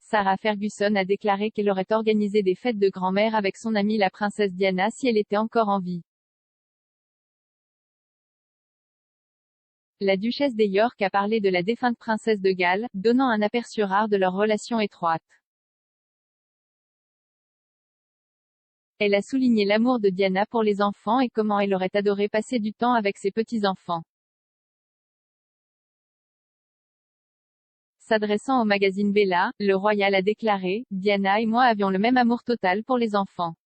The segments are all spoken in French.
Sarah Ferguson a déclaré qu'elle aurait organisé des fêtes de grand-mère avec son amie la princesse Diana si elle était encore en vie. La duchesse de York a parlé de la défunte princesse de Galles, donnant un aperçu rare de leur relation étroite. Elle a souligné l'amour de Diana pour les enfants et comment elle aurait adoré passer du temps avec ses petits-enfants. S'adressant au magazine Bella, le royal a déclaré « Diana et moi avions le même amour total pour les enfants.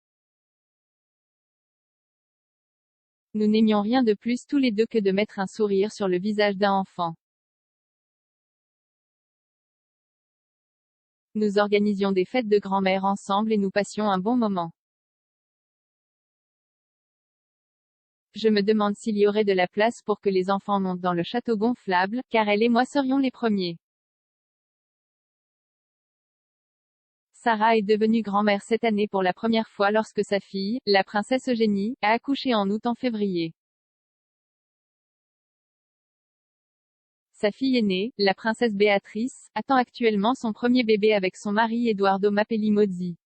Nous n'aimions rien de plus tous les deux que de mettre un sourire sur le visage d'un enfant. Nous organisions des fêtes de grand-mère ensemble et nous passions un bon moment. Je me demande s'il y aurait de la place pour que les enfants montent dans le château gonflable, car elle et moi serions les premiers. » Sarah est devenue grand-mère cette année pour la première fois lorsque sa fille, la princesse Eugénie, a accouché en août en février. Sa fille aînée, la princesse Béatrice, attend actuellement son premier bébé avec son mari Edoardo Mapelli Mozzi.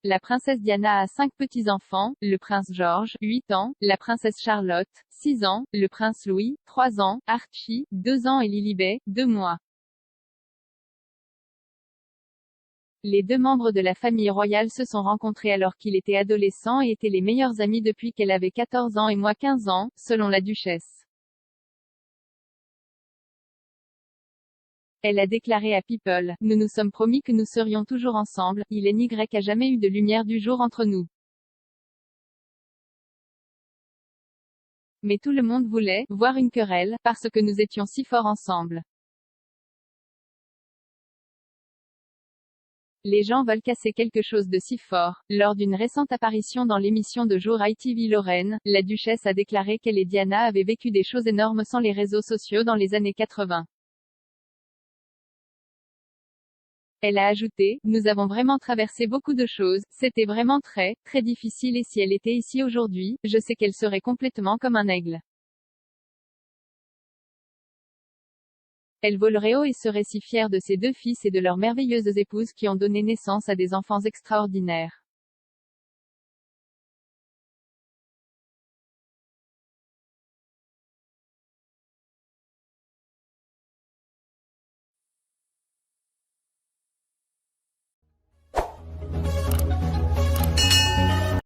La princesse Diana a 5 petits-enfants, le prince George, 8 ans, la princesse Charlotte, 6 ans, le prince Louis, 3 ans, Archie, 2 ans et Lilibet, 2 mois. Les deux membres de la famille royale se sont rencontrés alors qu'il était adolescent et étaient les meilleurs amis depuis qu'elle avait 14 ans et moi 15 ans, selon la duchesse. Elle a déclaré à People, « Nous nous sommes promis que nous serions toujours ensemble, il n'y a jamais eu de lumière du jour entre nous. Mais tout le monde voulait voir une querelle, parce que nous étions si forts ensemble. Les gens veulent casser quelque chose de si fort. » Lors d'une récente apparition dans l'émission de jour ITV Lorraine, la duchesse a déclaré qu'elle et Diana avaient vécu des choses énormes sans les réseaux sociaux dans les années 80. Elle a ajouté, « Nous avons vraiment traversé beaucoup de choses, c'était vraiment très, très difficile et si elle était ici aujourd'hui, je sais qu'elle serait complètement comme un aigle. Elle volerait haut et serait si fière de ses 2 fils et de leurs merveilleuses épouses qui ont donné naissance à des enfants extraordinaires. »